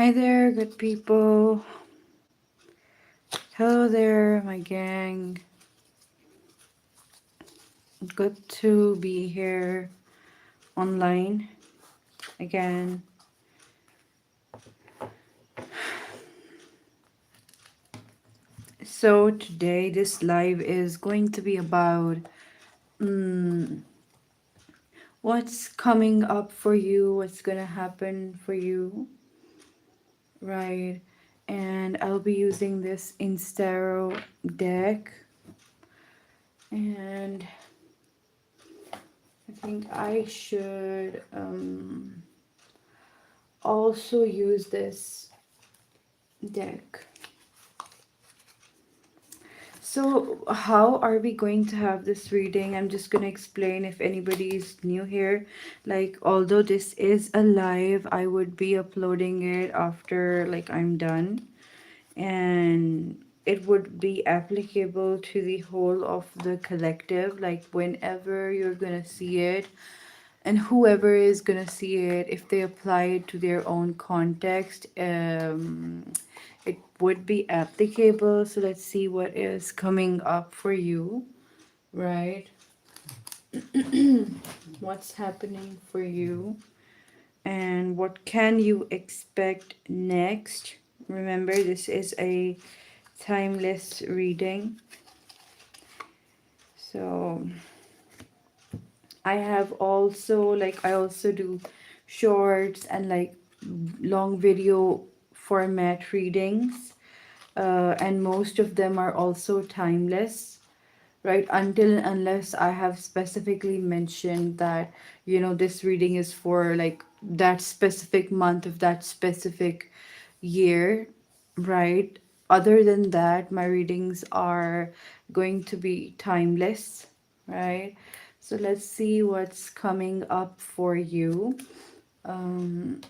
Hi there, good people. Hello there, my gang. Good to be here online again. So, today, this live is going to be about what's coming up for you, what's gonna happen for you, right? And I'll be using this Instaro deck, and I think I should also use this deck. So, how are we going to have this reading? I'm just going to explain if anybody is new here. Like, although this is a live, I would be uploading it after, like, I'm done. And it would be applicable to the whole of the collective. Like, whenever you're going to see it, and whoever is going to see it, if they apply it to their own context, it would be applicable. So let's see what is coming up for you, right? What's happening for you and what can you expect next. Remember, this is a timeless reading. So I have also, like, I also do shorts and like long video format readings, and most of them are also timeless, right? Until and unless I have specifically mentioned that, you know, this reading is for like that specific month of that specific year, right? Other than that, my readings are going to be timeless, right? So let's see what's coming up for you. Um,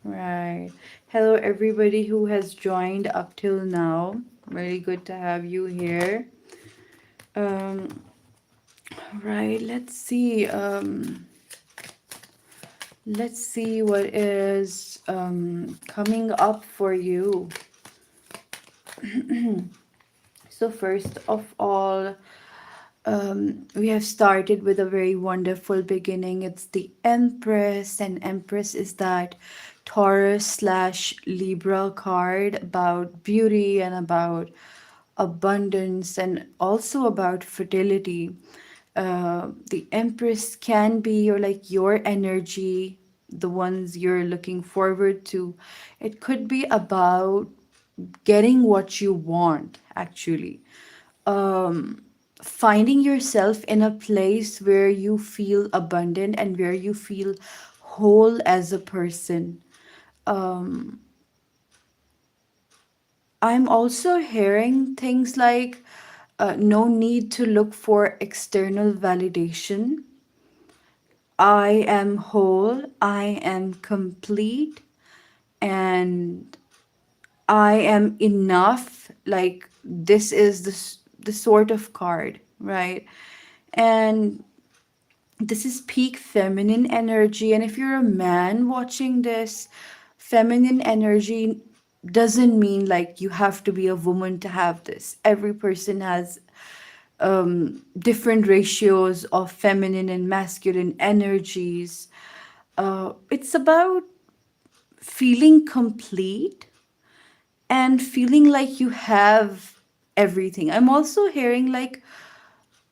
right. Hello, everybody who has joined up till now. Really good to have you here. Um, right. Let's see what is coming up for you. So first of all, we have started with a very wonderful beginning. It's the Empress, and Empress is that Taurus slash Libra card about beauty and about abundance and also about fertility. The Empress can be your energy, the ones you're looking forward to. It could be about getting what you want, actually. Um, Finding yourself in a place where you feel abundant and where you feel whole as a person. Um, I'm also hearing things like no need to look for external validation. I am whole, I am complete, and I am enough. Like, this is the sort of card, right? And this is peak feminine energy. And if you're a man watching this, feminine energy doesn't mean like you have to be a woman to have this. Every person has different ratios of feminine and masculine energies. It's about feeling complete and feeling like you have everything. I'm also hearing like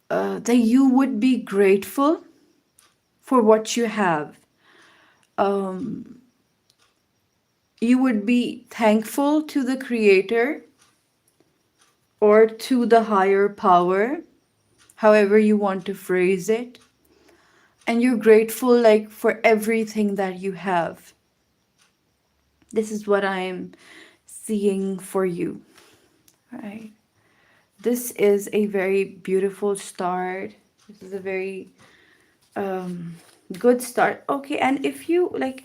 that you would be grateful for what you have. Um, you would be thankful to the creator or to the higher power, however you want to phrase it. And you're grateful like for everything that you have. This is what I'm seeing for you, right? This is a very beautiful start. This is a very um, good start. Okay, and if you like,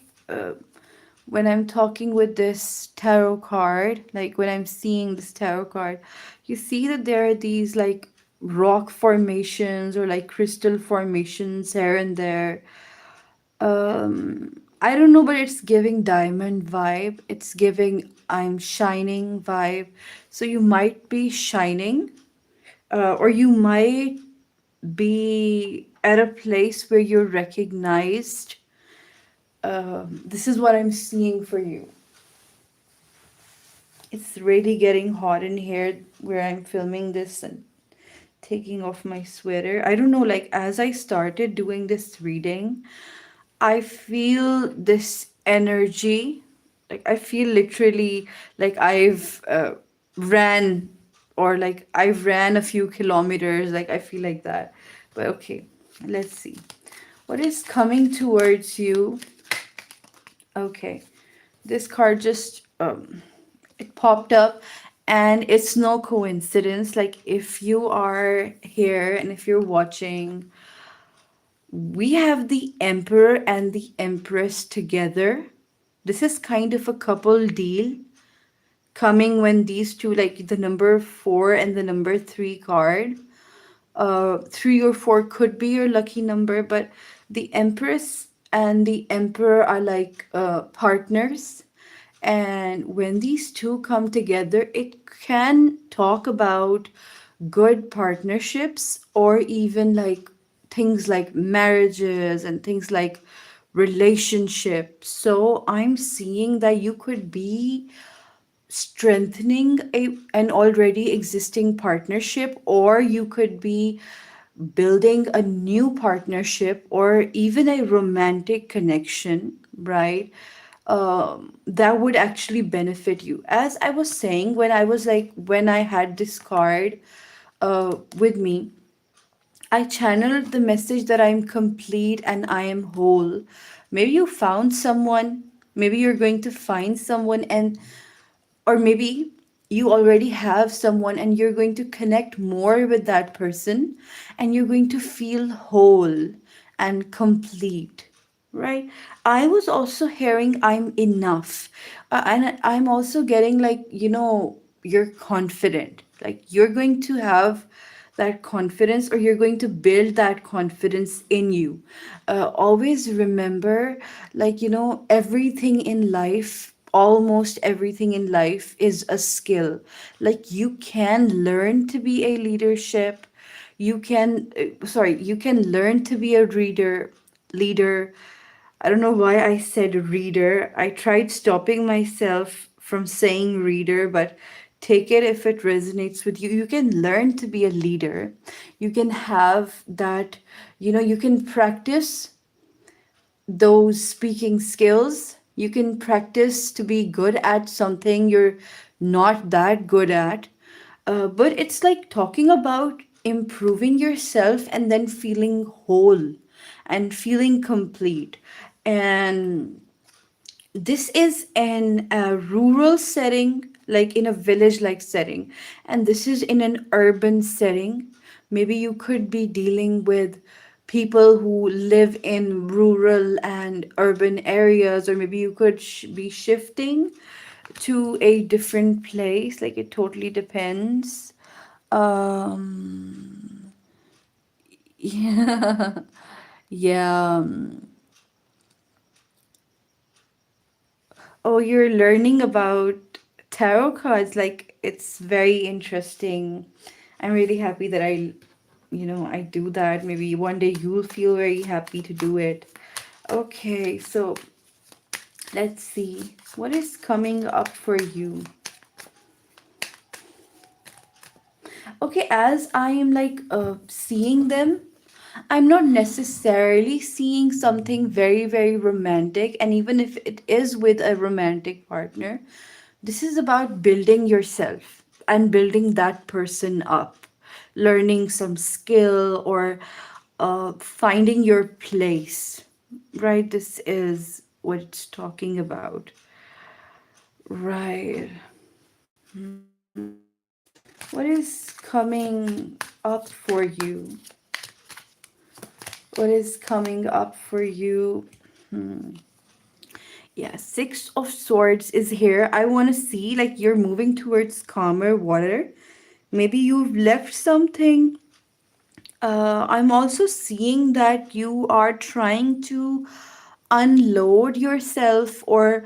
when I'm talking with this tarot card, like when I'm seeing this tarot card, you see that there are these like rock formations or like crystal formations here and there. I don't know, but it's giving diamond vibe. It's giving I'm shining vibe. So you might be shining, or you might be at a place where you're recognized. This is what I'm seeing for you. It's really getting hot in here where I'm filming this and taking off my sweater. I don't know, like as I started doing this reading, I feel this energy. Like I feel literally like I've ran, or like I've ran a few kilometers. Like I feel like that. But okay, let's see. What is coming towards you? Okay. This card just it popped up, and it's no coincidence. Like if you are here and if you're watching, we have the Emperor and the Empress together. This is kind of a couple deal coming when these two, like the number 4 and the number 3 card. 3 or 4 could be your lucky number, but the Empress and the Emperor are like partners. And when these two come together, it can talk about good partnerships, or even like things like marriages and things like relationships. So I'm seeing that you could be strengthening an already existing partnership, or you could be building a new partnership, or even a romantic connection, right? That would actually benefit you. As I was saying, when I had this card with me, I channeled the message that I'm complete and I am whole. Maybe you found someone, maybe you're going to find someone, and or maybe you already have someone and you're going to connect more with that person, and you're going to feel whole and complete, right? I was also hearing I'm enough. And I'm also getting like, you're confident, like you're going to have that confidence, or you're going to build that confidence in you. Always remember, like, everything in life, almost everything in life is a skill. Like you can learn to be a leadership, you can learn to be a leader. I don't know why I said reader. I tried stopping myself from saying reader, but take it if it resonates with you. You can learn to be a leader. You can have that, you can practice those speaking skills. You can practice to be good at something you're not that good at. But it's like talking about improving yourself and then feeling whole and feeling complete. And this is in a rural setting, like in a village like setting, and this is in an urban setting. Maybe you could be dealing with people who live in rural and urban areas, or maybe you could be shifting to a different place. Like it totally depends. um yeah. Yeah. Oh, you're learning about tarot cards. Like, it's very interesting. I'm really happy that I do that. Maybe one day you'll feel very happy to do it. Okay, so let's see. What is coming up for you? Okay, as I am like seeing them, I'm not necessarily seeing something very, very romantic. And even if it is with a romantic partner, this is about building yourself and building that person up, learning some skill, or finding your place, right? This is what it's talking about, right? What is coming up for you? What is coming up for you? Yeah, Six of Swords is here. I want to see like you're moving towards calmer water. Maybe you've left something. I'm also seeing that you are trying to unload yourself or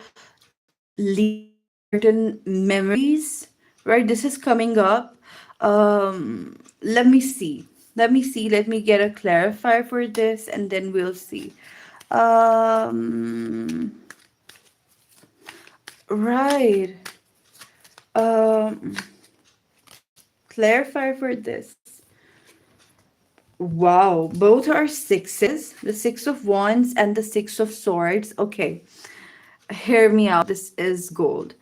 leave certain memories, right? This is coming up. Let me see. Let me get a clarifier for this and then we'll see. Um, right. Um, Clarifier for this. Wow, both are sixes, the Six of Wands and the Six of Swords. Okay, hear me out. This is gold.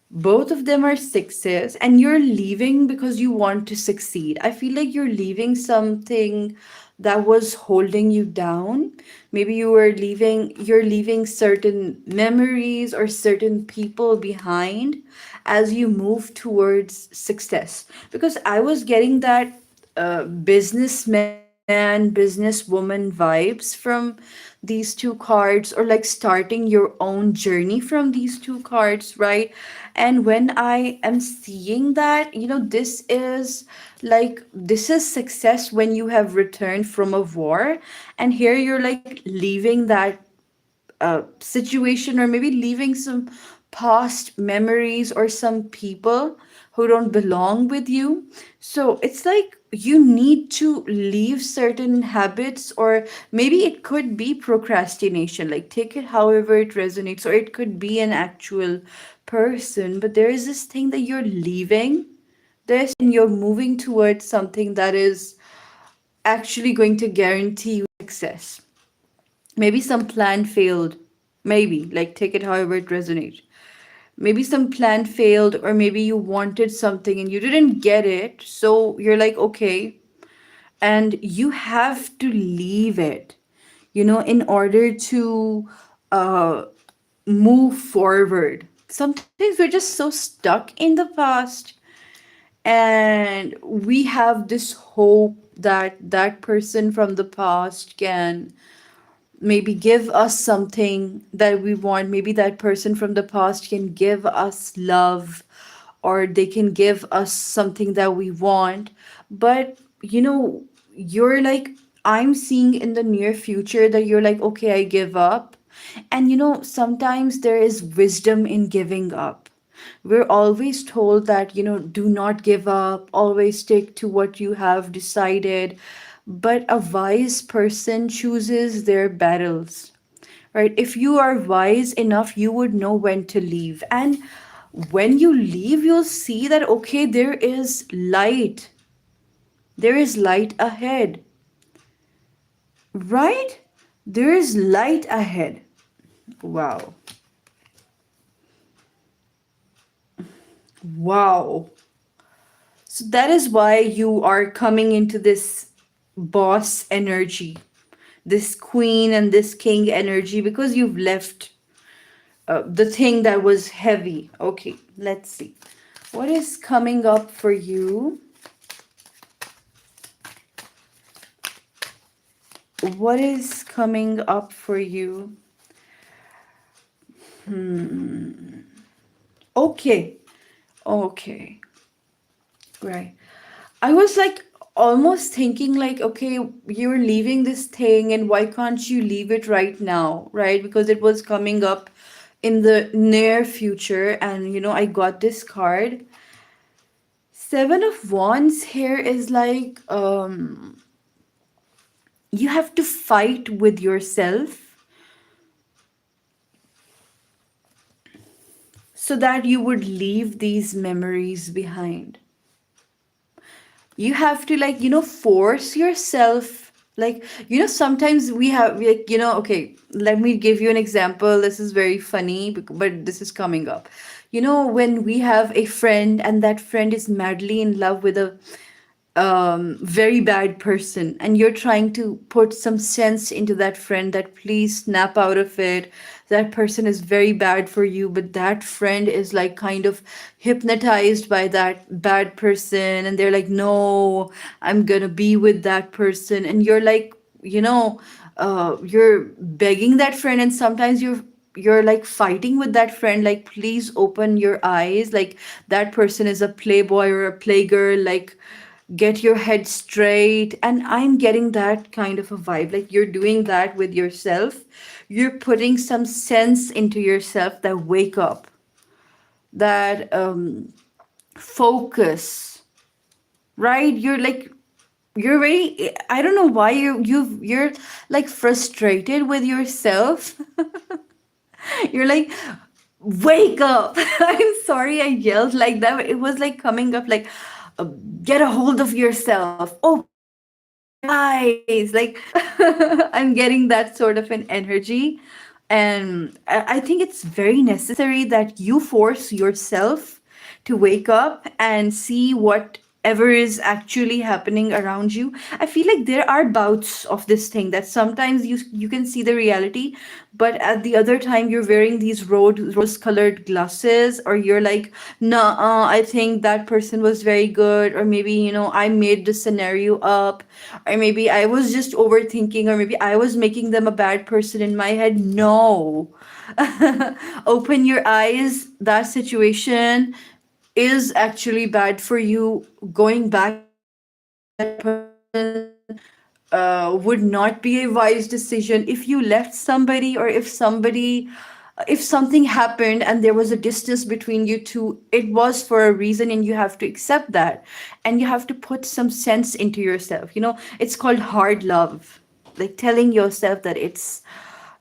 Both of them are sixes, and you're leaving because you want to succeed. I feel like you're leaving something that was holding you down. Maybe you're leaving certain memories or certain people behind as you move towards success. Because I was getting that businessman, businesswoman vibes from these two cards, or like starting your own journey from these two cards, right? And when I am seeing that, this is success when you have returned from a war, and here you're like leaving that situation, or maybe leaving some past memories or some people who don't belong with you. So it's like you need to leave certain habits, or maybe it could be procrastination. Like, take it however it resonates, or it could be an actual person. But there is this thing that you're leaving this and you're moving towards something that is actually going to guarantee you success. Maybe some plan failed. Maybe, like, take it however it resonates. Maybe some plan failed, or maybe you wanted something and you didn't get it. So you're like, okay. And you have to leave it, in order to uh, move forward. Sometimes we're just so stuck in the past, and we have this hope that that person from the past can maybe give us something that we want. Maybe that person from the past can give us love, or they can give us something that we want. But you're like, I'm seeing in the near future that you're like, okay, I give up. And sometimes there is wisdom in giving up. We're always told that, do not give up, always stick to what you have decided. But a wise person chooses their battles, right? If you are wise enough, you would know when to leave. And when you leave, you'll see that, okay, there is light. There is light ahead, right? There is light ahead. Wow. Wow. So that is why you are coming into this boss energy, this queen and this king energy, because you've left the thing that was heavy. Okay, let's see. What is coming up for you? What is coming up for you? Okay, okay, right. I was like almost thinking like, okay, you're leaving this thing and why can't you leave it right now, right? Because it was coming up in the near future, and I got this card. Seven of Wands here is like, you have to fight with yourself so that you would leave these memories behind. You have to, like, force yourself. Like, sometimes we have, like, okay, let me give you an example. This is very funny, but this is coming up. When we have a friend and that friend is madly in love with a very bad person, and you're trying to put some sense into that friend, that please snap out of it, that person is very bad for you, but that friend is like kind of hypnotized by that bad person, and they're like, no, I'm gonna be with that person. And you're like, you're begging that friend, and sometimes you're like fighting with that friend, like, please open your eyes, like, that person is a playboy or a playgirl, like, get your head straight. And I'm getting that kind of a vibe, like you're doing that with yourself. you're putting some sense into yourself, that wake up, that focus, right? You're very, I don't know why you're like frustrated with yourself. You're like, wake up. I'm sorry I yelled like that. It was like coming up like, uh, get a hold of yourself. Open your eyes. Like, I'm getting that sort of an energy. And I think it's very necessary that you force yourself to wake up and see whatever is actually happening around you. I feel like there are bouts of this thing that sometimes you can see the reality, but at the other time you're wearing these rose colored glasses, or you're like, nah, I think that person was very good, or maybe, I made the scenario up, or maybe I was just overthinking, or maybe I was making them a bad person in my head. No. Open your eyes. That situation is actually bad for you. Going back and forth with that person would not be a wise decision. If you left somebody, or if something happened and there was a distance between you two, it was for a reason, and you have to accept that. And you have to put some sense into yourself. It's called hard love. Like telling yourself that it's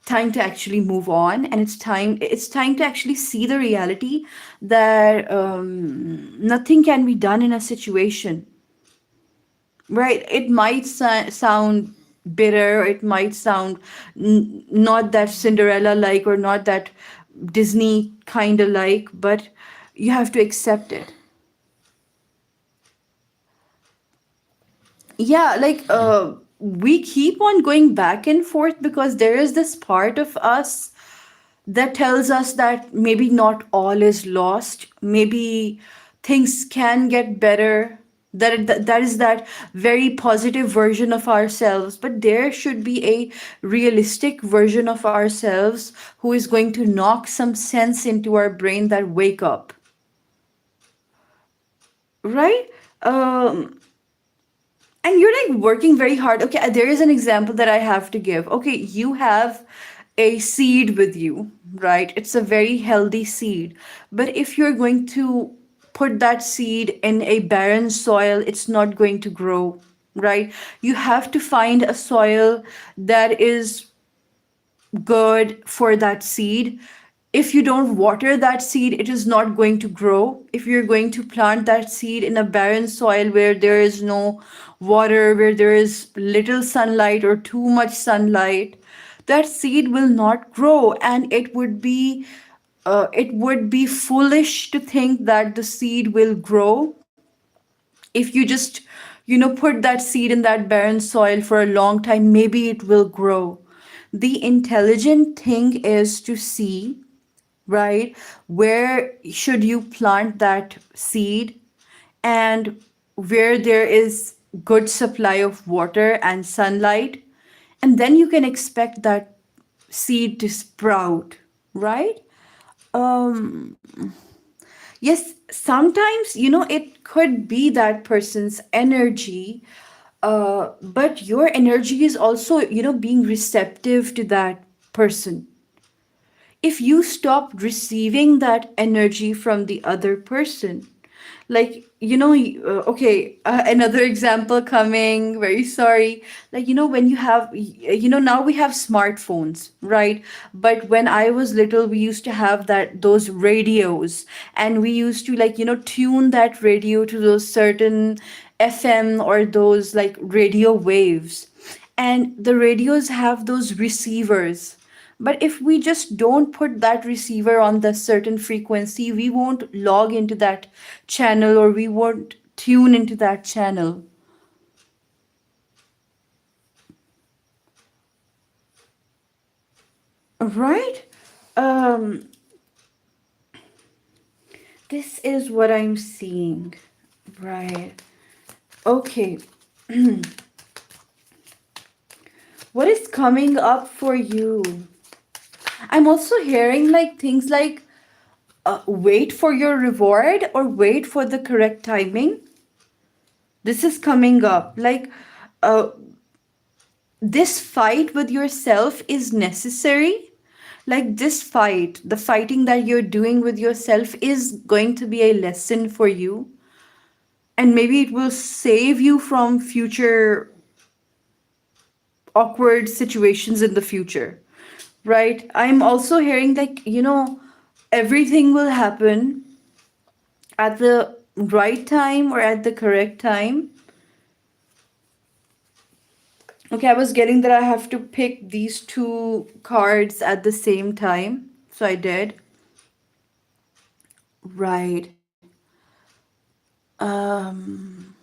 time to actually move on, and it's time to actually see the reality that nothing can be done in a situation. Right, it might sound bitter, it might sound not that Cinderella like, or not that Disney kind of like, but you have to accept it. Yeah, like we keep on going back and forth because there is this part of us that tells us that maybe not all is lost. Maybe things can get better. That is that very positive version of ourselves. But there should be a realistic version of ourselves who is going to knock some sense into our brain that wake up. Right? And you're like working very hard. Okay, there is an example that I have to give. Okay, you have a seed with you, right? It's a very healthy seed. But if you're going to put that seed in a barren soil, it's not going to grow, right? You have to find a soil that is good for that seed. If you don't water that seed, it is not going to grow. If you're going to plant that seed in a barren soil where there is no water, where there is little sunlight or too much sunlight, that seed will not grow, and it would be foolish to think that the seed will grow if you just put that seed in that barren soil for a long time. Maybe it will grow. The intelligent thing is to see, right, where should you plant that seed, and where there is good supply of water and sunlight, and then you can expect that seed to sprout, right? um Yes, sometimes, it could be that person's energy, but your energy is also, being receptive to that person. If you stop receiving that energy from the other person, like, okay, another example coming, very sorry. Like, when you have, now we have smartphones, right? But when I was little, we used to have those radios, and we used to, like, tune that radio to those certain FM, or those like radio waves. And the radios have those receivers, but if we just don't put that receiver on the certain frequency, we won't log into that channel, or we won't tune into that channel. Right? Um, this is what I'm seeing. Right. Okay. What is coming up for you? I'm also hearing like things like wait for your reward, or wait for the correct timing. This is coming up. Like, uh, this fight with yourself is necessary. Like this fight, the fighting that you're doing with yourself is going to be a lesson for you. And maybe it will save you from future awkward situations in the future. Right? I'm also hearing like, everything will happen at the right time or at the correct time. Okay, I was getting that I have to pick these two cards at the same time. So I did. Right. Um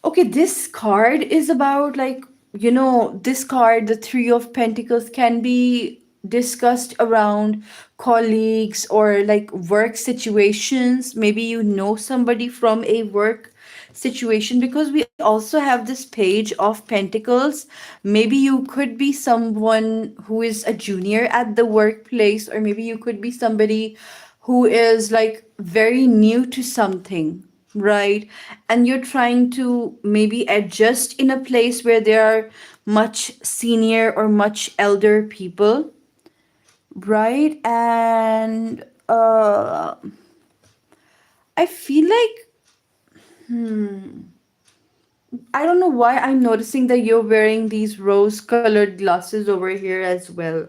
okay, this card is about like, this card, the Three of Pentacles, can be discussed around colleagues or like work situations. Maybe you know somebody from a work situation, because we also have this page of Pentacles. Maybe you could be someone who is a junior at the workplace, or maybe you could be somebody who is like very new to something, right? And you're trying to maybe adjust in a place where there are much senior or much elder people, right? And I feel like, I don't know why I'm noticing that you're wearing these rose colored glasses over here as well.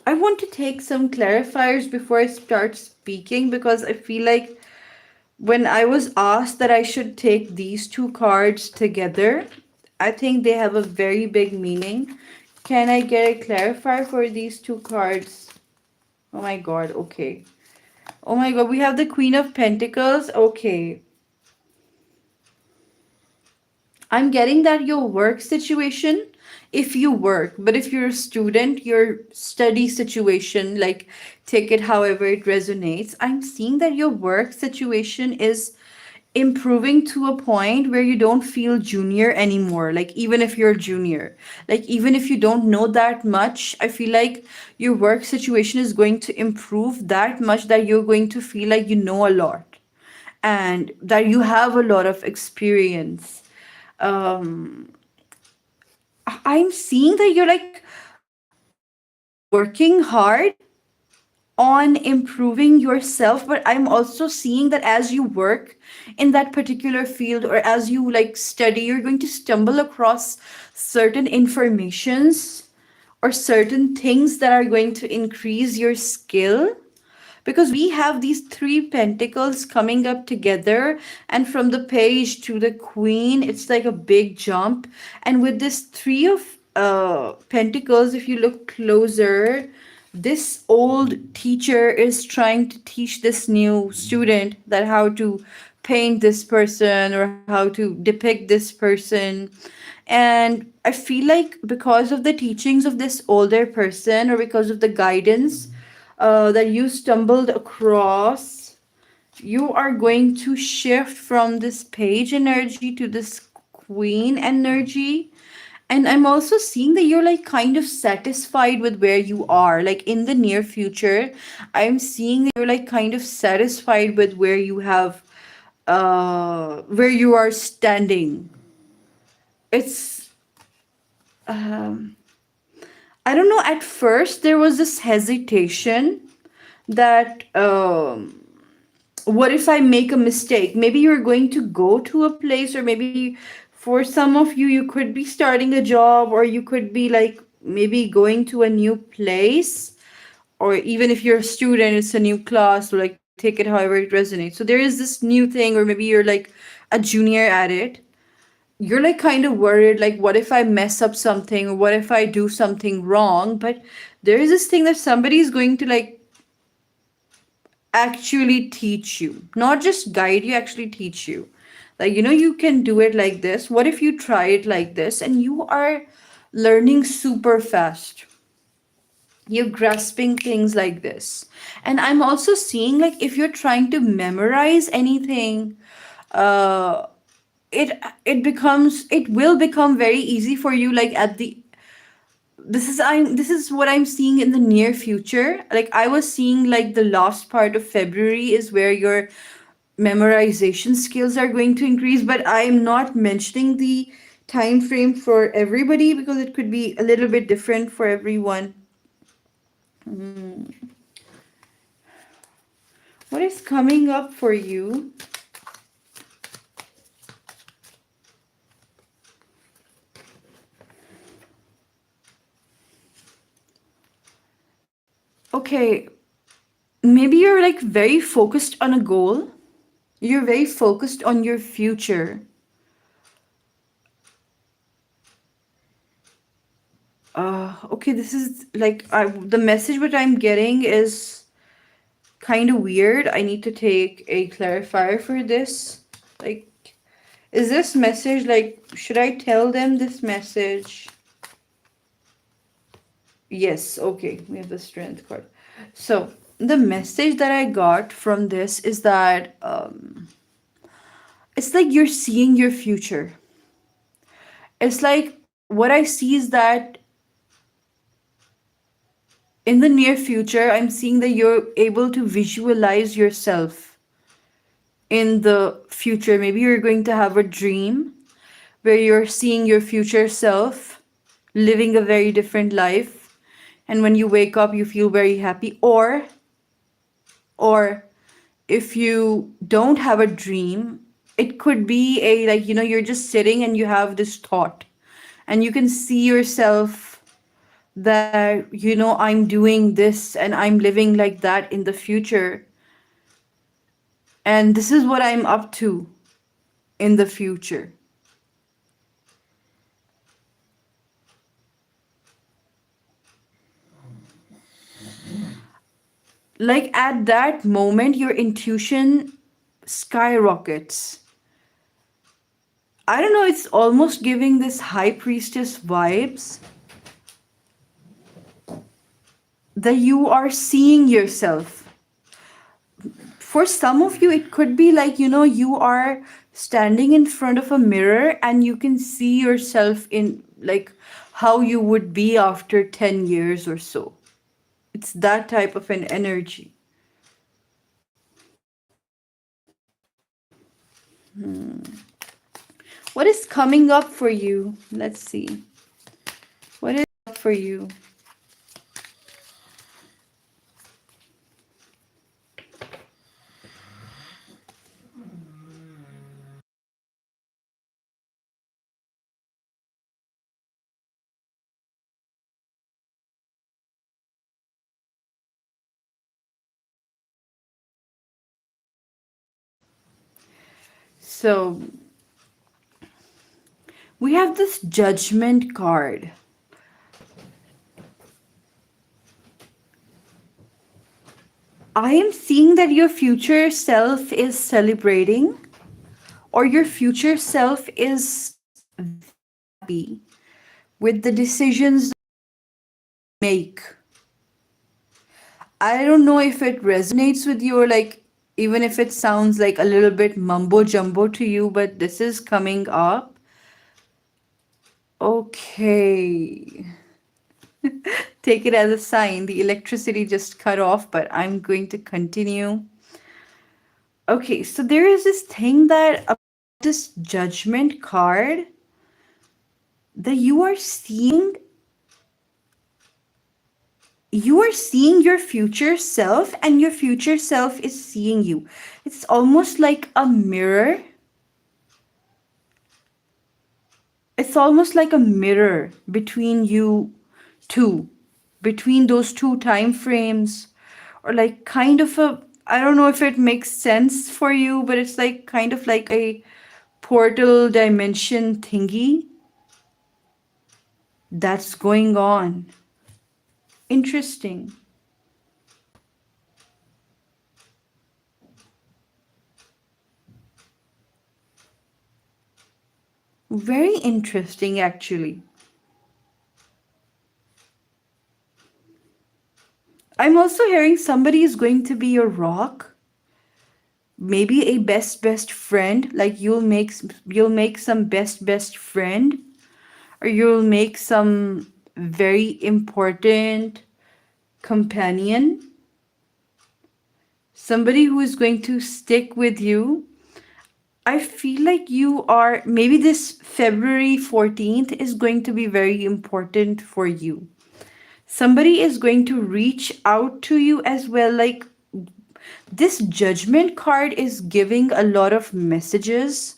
I want to take some clarifiers before I start speaking, because I feel like when I was asked that I should take these two cards together, I think they have a very big meaning. Can I get a clarifier for these two cards? Oh my god, okay. Oh my god, we have the Queen of Pentacles. Okay. I'm getting that your work situation, if you work, but if you're a student, your study situation, like take it however it resonates. I'm seeing that your work situation is improving to a point where you don't feel junior anymore. Like, even if you're junior, like, even if you don't know that much, I feel like your work situation is going to improve that much that you're going to feel like you know a lot and that you have a lot of experience. um I'm seeing that you're like working hard on improving yourself, but I'm also seeing that as you work in that particular field, or as you like study, you're going to stumble across certain informations or certain things that are going to increase your skill, because we have these three pentacles coming up together, and from the page to the queen, it's like a big jump. And with this three of pentacles, if you look closer, this old teacher is trying to teach this new student that how to paint this person or how to depict this person. And I feel like because of the teachings of this older person, or because of the guidance that you stumbled across, you are going to shift from this page energy to this queen energy. And I'm also seeing that you're like kind of satisfied with where you are. Like in the near future, I'm seeing that you're like kind of satisfied with where you have, where you are standing. It's, um, I don't know, at first there was this hesitation that, what if I make a mistake? Maybe you're going to go to a place, or maybe for some of you, you could be starting a job, or you could be like maybe going to a new place, or even if you're a student, it's a new class, or like take it however it resonates. So there is this new thing, or maybe you're like a junior at it. You're like kind of worried, like, what if I mess up something, or what if I do something wrong? But there is this thing that somebody is going to like actually teach you, not just guide you, actually teach you. Like, you can do it like this. What if you try it like this? And you are learning super fast. You're grasping things like this. And I'm also seeing like if you're trying to memorize anything, uh, it will become very easy for you, like at the this is what I'm seeing in the near future. Like I was seeing like the last part of February is where you're memorization skills are going to increase, but I'm not mentioning the time frame for everybody because it could be a little bit different for everyone. What is coming up for you? Okay, maybe you're like very focused on a goal. You're very focused on your future. Okay, this is like the message what I'm getting is kind of weird. I need to take a clarifier for this. Like, is this message like, should I tell them this message? Yes, okay, we have the strength card. So, the message that I got from this is that it's like you're seeing your future. It's like what I see is that in the near future, I'm seeing that you're able to visualize yourself in the future. Maybe you're going to have a dream where you're seeing your future self living a very different life. And when you wake up, you feel very happy. Or if you don't have a dream, it could be a like, you're just sitting and you have this thought and you can see yourself that, I'm doing this and I'm living like that in the future. And this is what I'm up to in the future. Like at that moment, your intuition skyrockets. I don't know, it's almost giving this high priestess vibes that you are seeing yourself. For some of you, it could be like, you are standing in front of a mirror and you can see yourself in like how you would be after 10 years or so. It's that type of an energy. What is coming up for you? Let's see. What is up for you? So, we have this judgment card. I am seeing that your future self is celebrating, or your future self is happy with the decisions they make. I don't know if it resonates with you or like even if it sounds like a little bit mumbo jumbo to you, but this is coming up. Okay. Take it as a sign. The electricity just cut off, but I'm going to continue. Okay, so there is this thing that this judgment card that you are seeing your future self and your future self is seeing you. It's almost like a mirror. It's almost like a mirror between you two, between those two time frames, or like kind of a, I don't know if it makes sense for you, but it's like kind of like a portal dimension thingy that's going on. Interesting. Very interesting, actually. I'm also hearing somebody is going to be your rock, maybe a best friend. Like you'll make some best friend, or you'll make some very important companion. somebody who is going to stick with you. I feel like you are, maybe this February 14th is going to be very important for you. Somebody is going to reach out to you as well. Like, this judgment card is giving a lot of messages.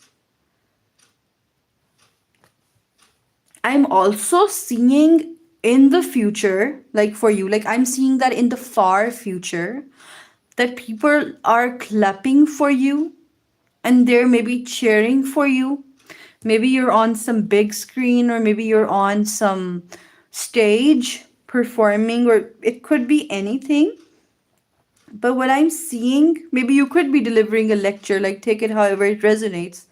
I'm also seeing in the future, like for you, like I'm seeing that in the far future, that people are clapping for you and they're maybe cheering for you. Maybe you're on some big screen, or maybe you're on some stage performing, or it could be anything. But what I'm seeing, maybe you could be delivering a lecture, like take it however it resonates.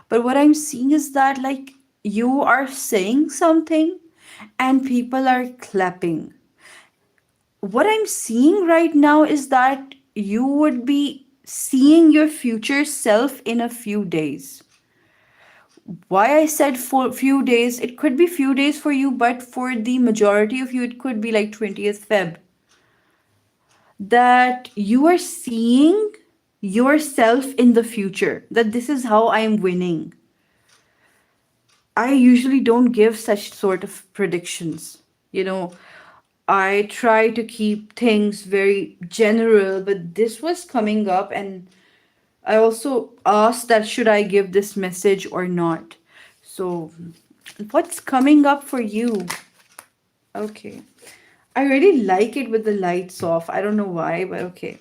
But what I'm seeing is that, like, you are saying something and people are clapping. What I'm seeing right now is that you would be seeing your future self in a few days. Why I said for few days, it could be few days for you, but for the majority of you, it could be like 20th Feb. That you are seeing yourself in the future, that this is how I'm winning. I usually don't give such sort of predictions. You know, I try to keep things very general, but this was coming up, and I also asked that should I give this message or not. So, what's coming up for you? Okay. I really like it with the lights off. I don't know why, but okay.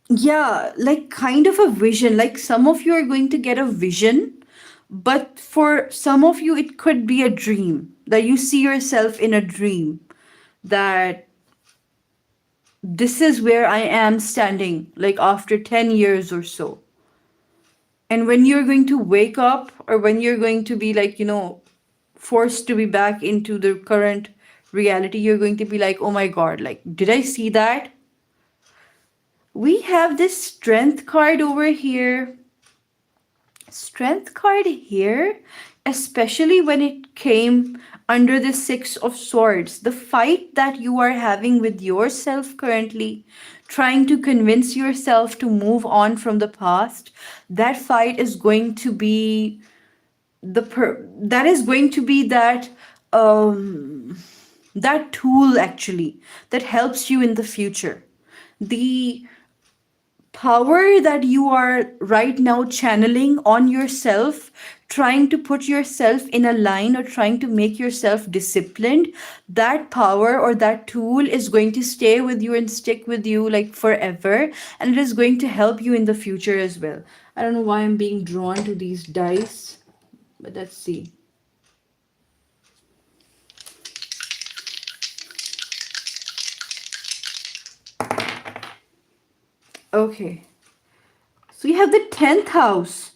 Yeah, like kind of a vision. Like some of you are going to get a vision, but for some of you, it could be a dream, that you see yourself in a dream, that this is where I am standing, like after 10 years or so. And when you're going to wake up, or when you're going to be like, forced to be back into the current reality, you're going to be like, oh my God, like, did I see that? We have this strength card over here. Strength card here, especially when it came under the Six of Swords. The fight that you are having with yourself currently, trying to convince yourself to move on from the past, that fight is going to be that is going to be that tool actually that helps you in the future. The power that you are right now channeling on yourself, trying to put yourself in a line or trying to make yourself disciplined, that power or that tool is going to stay with you and stick with you like forever, and it is going to help you in the future as well. I don't know why I'm being drawn to these dice, but let's see. Okay. So you have the 10th house.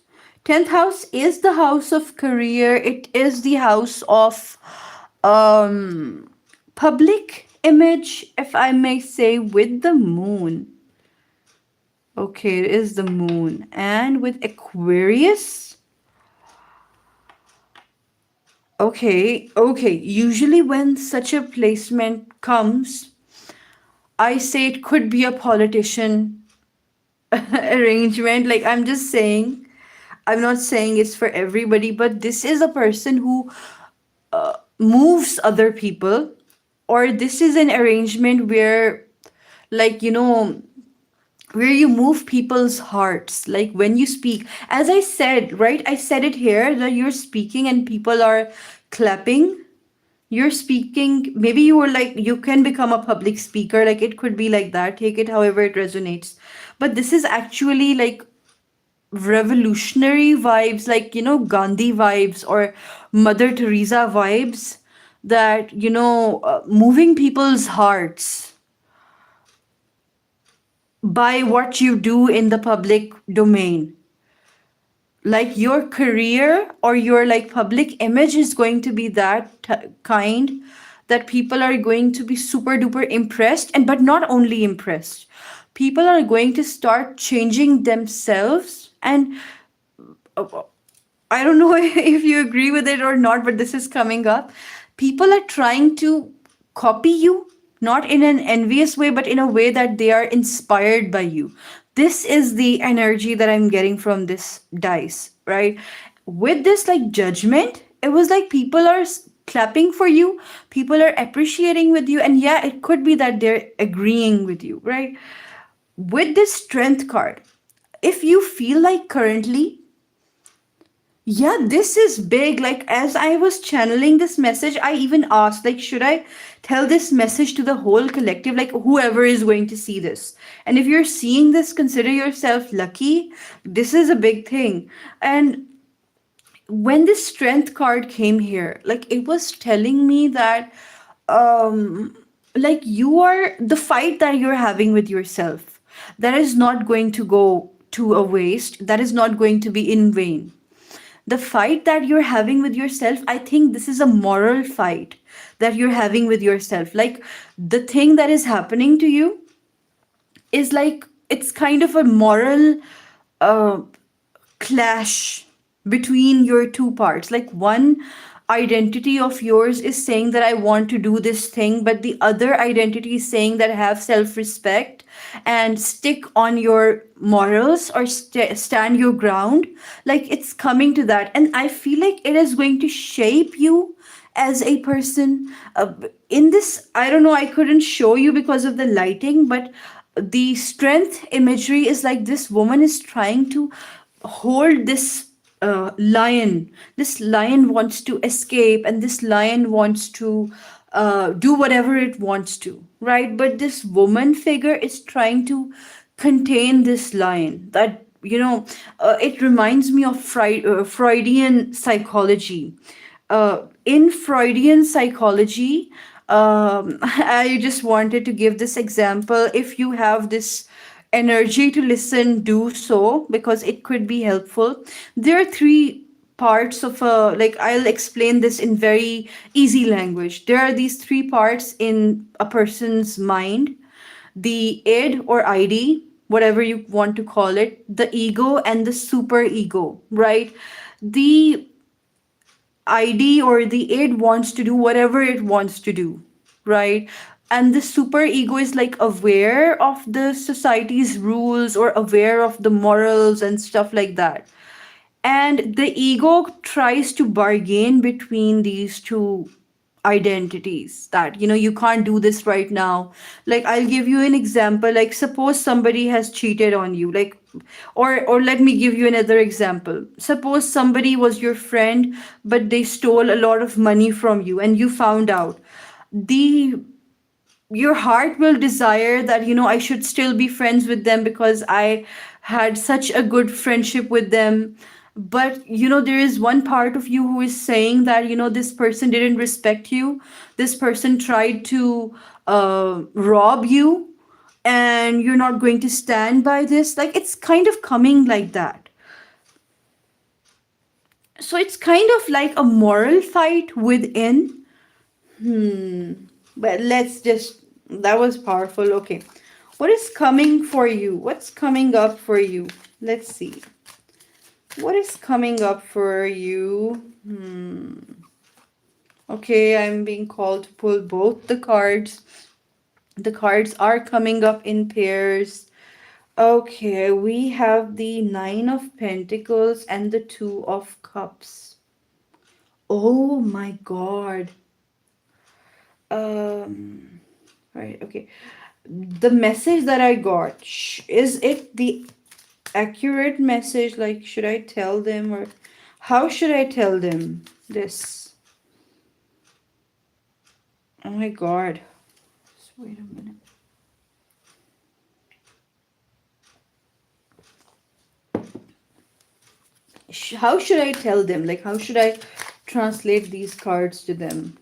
10th house is the house of career. It is the house of um public image, if I may say, with the moon. Okay, it is the moon. And with Aquarius. Okay. Usually when such a placement comes, I say it could be a politician arrangement. Like, I'm just saying, I'm not saying it's for everybody, but this is a person who moves other people, or this is an arrangement where, like, where you move people's hearts. Like when you speak, as I said, right? I said it here that you're speaking and people are clapping. You're speaking, maybe you were like, you can become a public speaker, like it could be like that, take it however it resonates. But this is actually like revolutionary vibes, like Gandhi vibes or Mother Teresa vibes, that moving people's hearts by what you do in the public domain. Like your career or your like public image is going to be that kind, that people are going to be super duper impressed, and but not only impressed, people are going to start changing themselves. And I don't know if you agree with it or not, but this is coming up. People are trying to copy you, not in an envious way, but in a way that they are inspired by you. This is the energy that I'm getting from this dice, right? With this like judgment, it was like people are clapping for you, people are appreciating with you, and yeah, it could be that they're agreeing with you, right? With this strength card, if you feel like currently, yeah, this is big. Like, as I was channeling this message, I even asked, like, should I tell this message to the whole collective, like, whoever is going to see this? And if you're seeing this, consider yourself lucky. This is a big thing. And when this strength card came here, like, it was telling me that, um, like, you are the fight that you're having with yourself, that is not going to go to a waste, that is not going to be in vain. The fight that you're having with yourself, I think this is a moral fight that you're having with yourself. Like, the thing that is happening to you is like, it's kind of a moral uh, clash between your two parts. Like, one identity of yours is saying that I want to do this thing, but the other identity is saying that have self respect and stick on your morals, or stand your ground. Like, it's coming to that, and I feel like it is going to shape you as a person. In this, I don't know, I couldn't show you because of the lighting, but the strength imagery is like this woman is trying to hold this lion. This lion wants to escape, and this lion wants to do whatever it wants to, right? But this woman figure is trying to contain this lion. That, it reminds me of Freudian psychology. In Freudian psychology, I just wanted to give this example. If you have this energy to listen, do so, because it could be helpful. There are three parts of like, I'll explain this in very easy language. There are these three parts in a person's mind: the id or id, whatever you want to call it, the ego, and the super ego, right? The id or the id wants to do whatever it wants to do, right? And the super ego is like aware of the society's rules, or aware of the morals and stuff like that. And the ego tries to bargain between these two identities, that, you can't do this right now. Like, I'll give you an example. Like, suppose somebody has cheated on you, like, or let me give you another example. Suppose somebody was your friend, but they stole a lot of money from you, and you found out. The Your heart will desire that, I should still be friends with them because I had such a good friendship with them. But, there is one part of you who is saying that, this person didn't respect you, this person tried to rob you, and you're not going to stand by this. Like, it's kind of coming like that. So it's kind of like a moral fight within. But let's just, that was powerful. Okay. What is coming for you? What's coming up for you? Let's see. What is coming up for you? Okay, I'm being called to pull both the cards. The cards are coming up in pairs. Okay, we have the Nine of Pentacles and the Two of Cups. Oh my God. Right, okay. The message that I got, is it the accurate message? Like, should I tell them, or how should I tell them this? Oh my God. Just wait a minute. How should I tell them? Like, how should I translate these cards to them?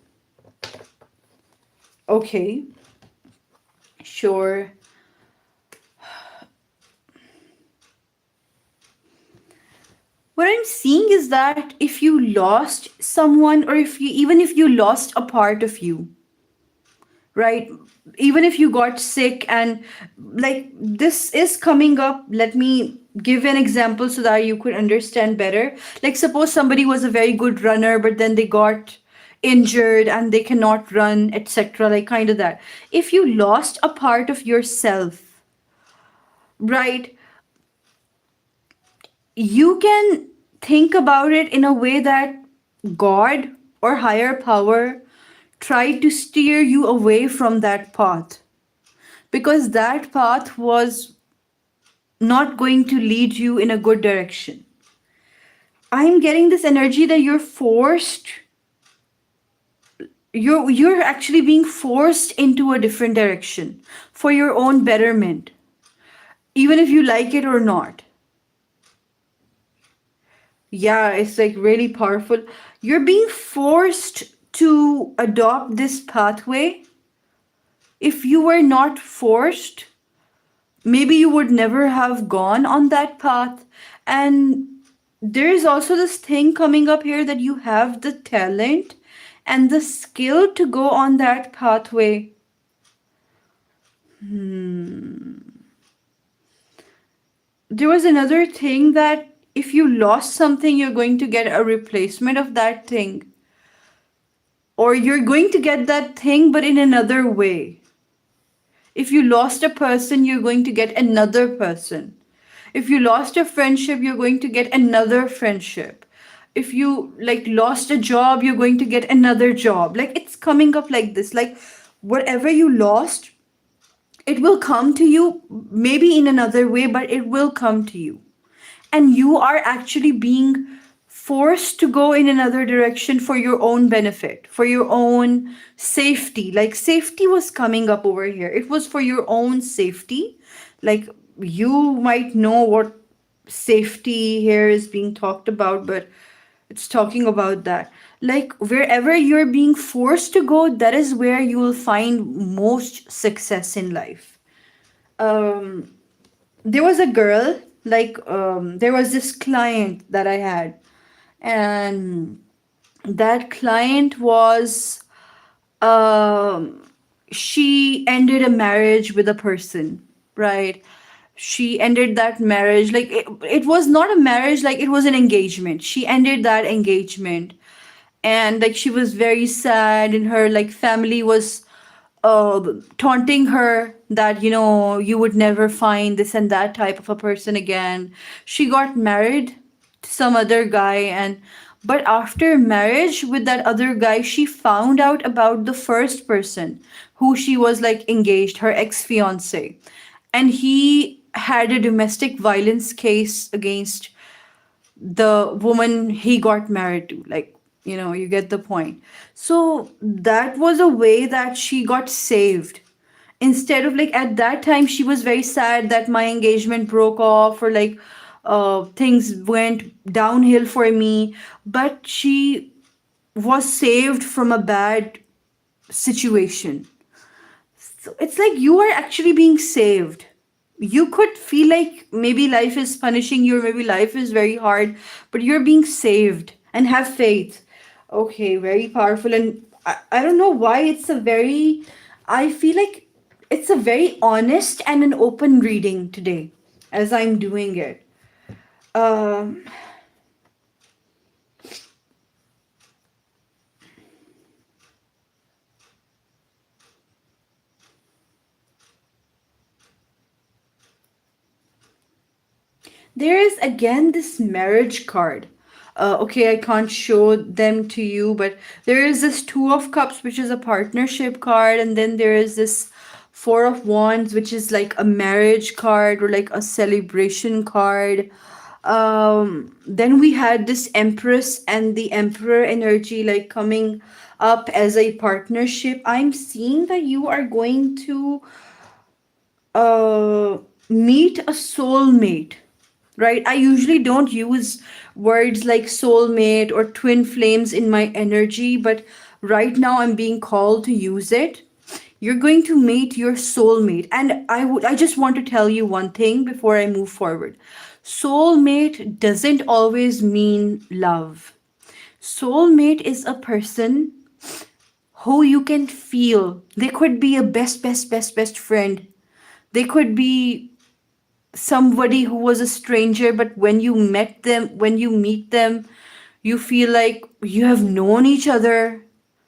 Okay. Sure. What I'm seeing is that if you lost someone, or if you lost a part of you, right? Even if you got sick, and like, this is coming up. Let me give an example so that you could understand better. Like, suppose somebody was a very good runner, but then they got injured and they cannot run, etc. Like, kind of that. If you lost a part of yourself, right, you can think about it in a way that God or higher power tried to steer you away from that path, because that path was not going to lead you in a good direction. I'm getting this energy that you're actually being forced into a different direction for your own betterment, even if you like it or not. Yeah, it's like really powerful. You're being forced to adopt this pathway. If you were not forced, maybe you would never have gone on that path. And there is also this thing coming up here that you have the talent and the skill to go on that pathway. There was another thing that if you lost something, you're going to get a replacement of that thing. Or you're going to get that thing, but in another way. If you lost a person, you're going to get another person. If you lost a friendship, you're going to get another friendship. If you like lost a job, you're going to get another job. Like, it's coming up like this. Like, whatever you lost, it will come to you, maybe in another way, but it will come to you. And you are actually being forced to go in another direction for your own benefit, for your own safety. Like, safety was coming up over here. It was for your own safety. Like, you might know what safety here is being talked about, but it's talking about that. Like, wherever you're being forced to go, that is where you will find most success in life. Um, there was a girl, like, there was this client that I had, and that client was, um, she ended a marriage with a person, right? She ended that marriage, like, it was not a marriage, like, it was an engagement. She ended that engagement, and like, she was very sad, and her like family was taunting her that, you would never find this and that type of a person again. She got married to some other guy, and but after marriage with that other guy, she found out about the first person who she was like engaged, her ex-fiance, and he had a domestic violence case against the woman he got married to. Like, you get the point. So that was a way that she got saved. Instead of, like, at that time she was very sad that my engagement broke off, or like, things went downhill for me, but she was saved from a bad situation. So it's like you are actually being saved. You could feel like maybe life is punishing you, or maybe life is very hard, but you're being saved, and have faith. Okay, very powerful. And I don't know why I feel like it's a very honest and an open reading today as I'm doing it. Um, There is again this marriage card. Okay, I can't show them to you, but there is this Two of Cups, which is a partnership card, and then there is this Four of Wands, which is like a marriage card or like a celebration card. Then we had this Empress and the Emperor energy, like, coming up as a partnership. I'm seeing that you are going to uh, meet a soulmate, right? I usually don't use words like soulmate or twin flames in my energy, but right now I'm being called to use it. You're going to meet your soulmate, and I just want to tell you one thing before I move forward. Soulmate doesn't always mean love. Soulmate is a person who you can feel. They could be a best friend. They could be somebody who was a stranger, but when you meet them, you feel like you have known each other.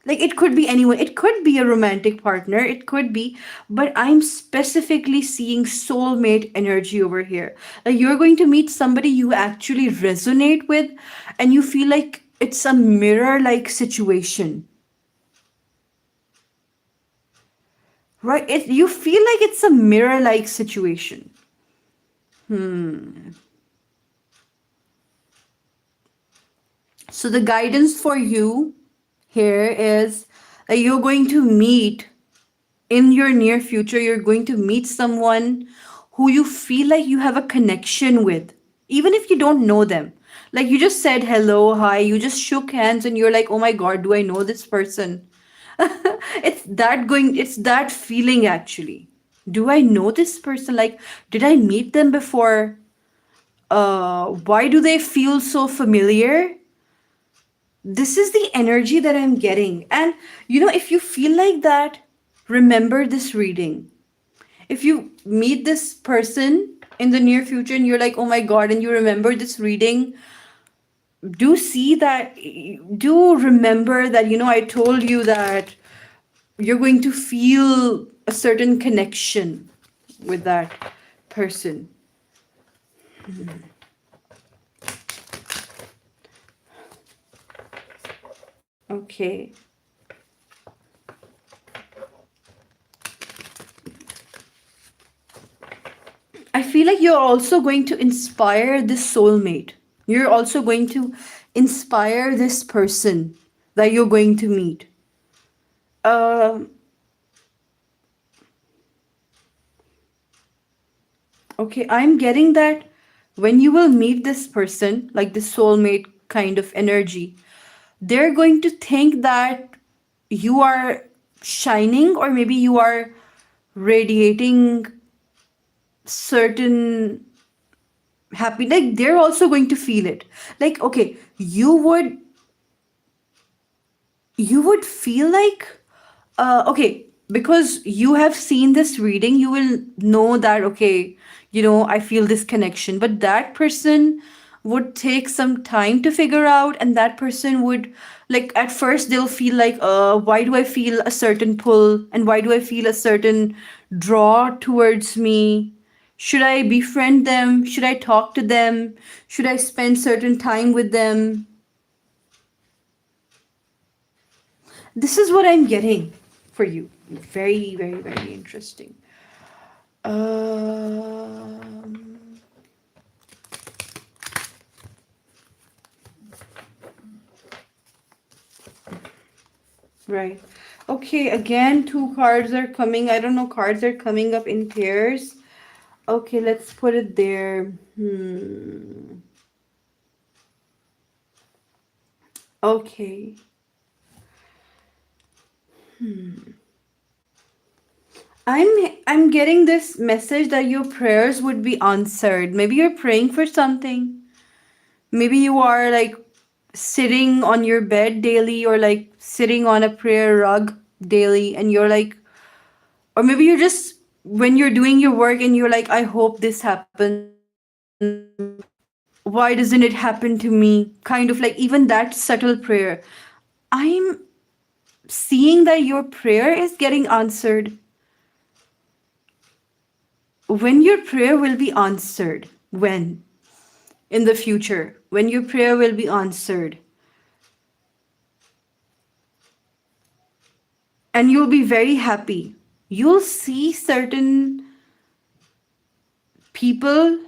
Like it could be anyone, it could be a romantic partner, it could be, but I'm specifically seeing soulmate energy over here. Like you're going to meet somebody you actually resonate with, and you feel like it's a mirror like situation, right? You feel like it's a mirror like situation. So the guidance for you here is that you're going to meet in your near future, you're going to meet someone who you feel like you have a connection with, even if you don't know them. Like you just said hello, hi, you just shook hands, and you're like, oh my God, do I know this person? It's that feeling actually. Do I know this person? Like, did I meet them before? Why do they feel so familiar? This is the energy that I'm getting. And if you feel like that, remember this reading. If you meet this person in the near future and you're like, oh my God, and you remember this reading, do see that, do remember that, I told you that you're going to feel a certain connection with that person. Okay. I feel like you're also going to inspire this soulmate. You're also going to inspire this person that you're going to meet. Um, okay, I'm getting that when you will meet this person, like this soulmate kind of energy, they're going to think that you are shining, or maybe you are radiating certain happy, like they're also going to feel it. Like, okay, you would feel like, okay, because you have seen this reading, you will know that, okay, I feel this connection, but that person would take some time to figure out, and that person would, like, at first they'll feel like, why do I feel a certain pull, and why do I feel a certain draw towards me? Should I befriend them? Should I talk to them? Should I spend certain time with them? This is what I'm getting for you. Very, very, very interesting. Um, right. Okay, again, two cards are coming. I don't know, cards are coming up in pairs. Okay, let's put it there. Okay. I'm getting this message that your prayers would be answered. Maybe you're praying for something. Maybe you are like sitting on your bed daily, or like sitting on a prayer rug daily, and you're like, or maybe you're just, when you're doing your work and you're like, I hope this happens. Why doesn't it happen to me? Kind of like even that subtle prayer. I'm seeing that your prayer is getting answered. When your prayer will be answered? When? In the future. When your prayer will be answered. And you'll be very happy. You'll see certain people.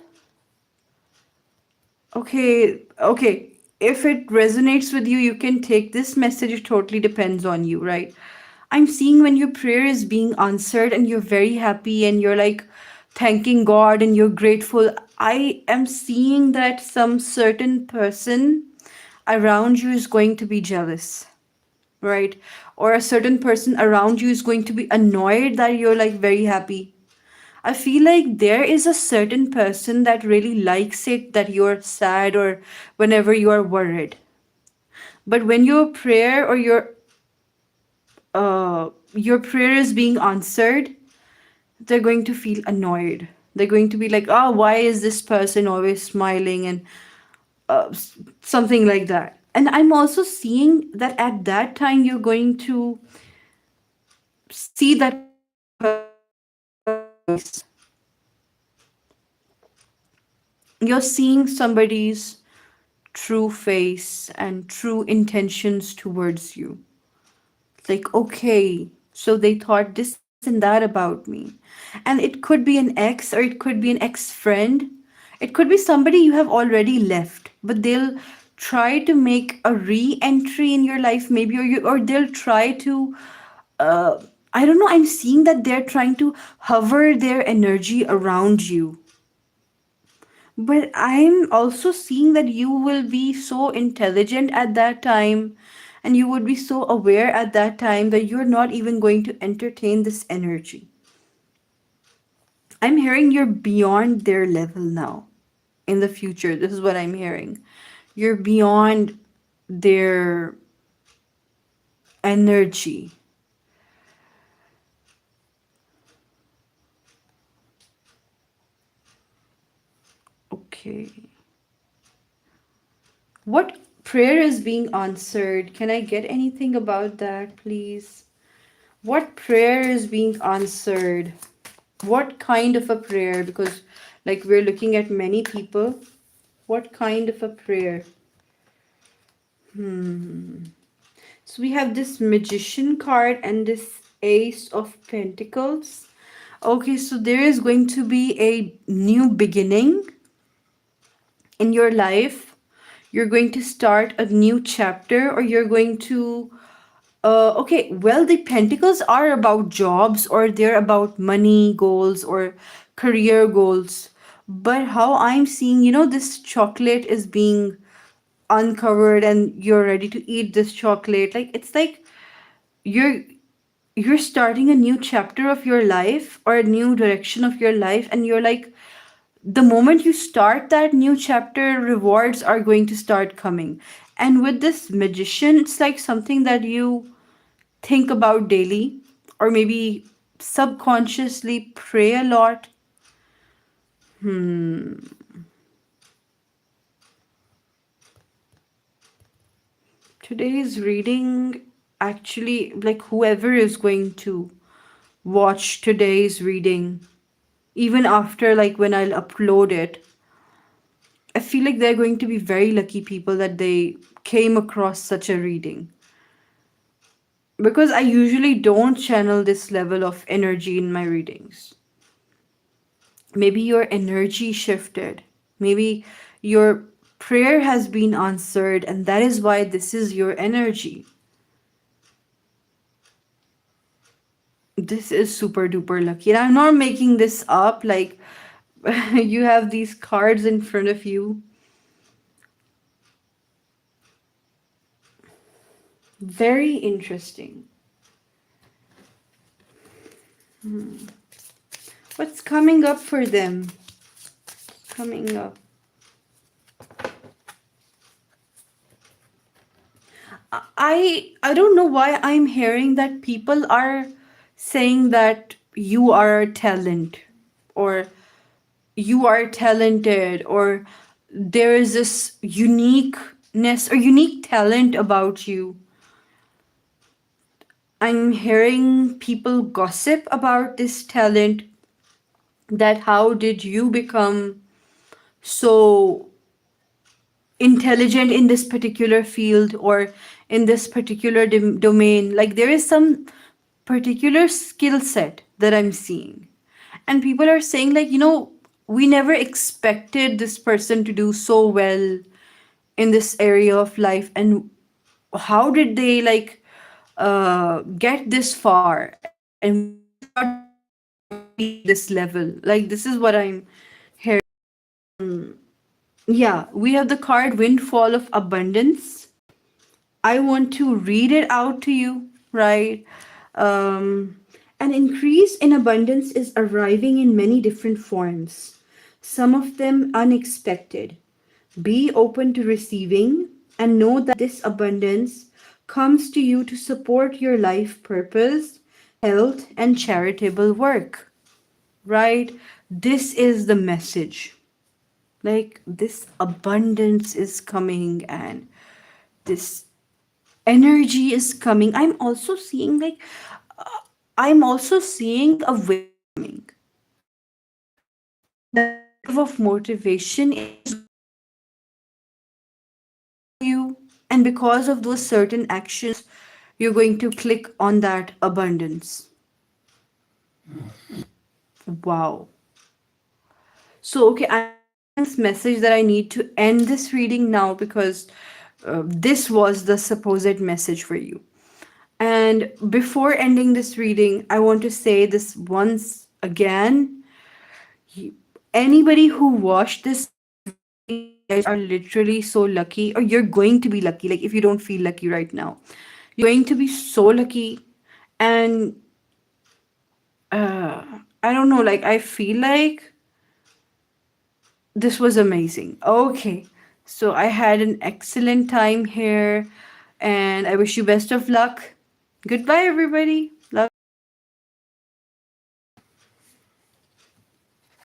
Okay. If it resonates with you, you can take this message. It totally depends on you, right? I'm seeing when your prayer is being answered and you're very happy and you're like thanking God and you're grateful. I am seeing that some certain person around you is going to be jealous, right? Or a certain person around you is going to be annoyed that you're like very happy. I feel like there is a certain person that really likes it that you're sad or whenever you are worried. But when your prayer or your prayer is being answered, they're going to feel annoyed. They're going to be like, oh, why is this person always smiling, and something like that. And I'm also seeing that at that time you're going to see that person for her face. You're seeing somebody's true face and true intentions towards you. Like, okay, so they thought this and that about me. And it could be an ex, or it could be an ex friend. It could be somebody you have already left, but they'll try to make a re entry in your life, maybe, or they'll try to. Uh, I don't know. I'm seeing that they're trying to hover their energy around you. But I'm also seeing that you will be so intelligent at that time, and you would be so aware at that time that you're not even going to entertain this energy. I'm hearing you're beyond their level now in the future. This is what I'm hearing. You're beyond their energy. Okay. What prayer is being answered? Can I get anything about that, please? What prayer is being answered? What kind of a prayer? Because, like, we're looking at many people. What kind of a prayer? So we have this magician card and this ace of pentacles. Okay, so there is going to be a new beginning in your life. You're going to start a new chapter, or you're going to okay, well, the pentacles are about jobs, or they're about money goals or career goals. But how I'm seeing, this chocolate is being uncovered and you're ready to eat this chocolate. Like, it's like you're you're starting a new chapter of your life, or a new direction of your life, and you're like, the moment you start that new chapter, rewards are going to start coming. And with this magician, it's like something that you think about daily, or maybe subconsciously pray a lot. Today's reading, actually, like, whoever is going to watch today's reading, even after, like, when I'll upload it, I feel like they're going to be very lucky people that they came across such a reading. Because I usually don't channel this level of energy in my readings. Maybe your energy shifted. Maybe your prayer has been answered, and that is why this is your energy. This is super duper lucky. And I'm not making this up. Like, you have these cards in front of you. Very interesting. What's coming up for them? Coming up. I don't know why I'm hearing that people are saying that you are a talent, or you are talented, or there is this uniqueness or unique talent about you. I'm hearing people gossip about this talent, that how did you become so intelligent in this particular field, or in this particular domain. Like, there is some particular skill set that I'm seeing, and people are saying, like, we never expected this person to do so well in this area of life, and how did they, like, get this far, and when did they start reach this level. Like, this is what I'm hearing. Yeah, we have the card Windfall of Abundance. I want to read it out to you, right? Um, an increase in abundance is arriving in many different forms, some of them unexpected. Be open to receiving, and know that this abundance comes to you to support your life purpose, health, and charitable work, right? This is the message. Like, this abundance is coming, and this energy is coming. I'm also seeing a wave coming. And that wave of motivation is you, and because of those certain actions, you're going to click on that abundance. Wow. So, okay, I'm getting this message that I need to end this reading now because this was the supposed message for you. And before ending this reading, I want to say this once again. Anybody who watched this reading, you guys are literally so lucky, or you're going to be lucky. Like, if you don't feel lucky right now, you're going to be so lucky. And I don't know, like, I feel like this was amazing. Okay, so I had an excellent time here, and I wish you best of luck. Goodbye, everybody.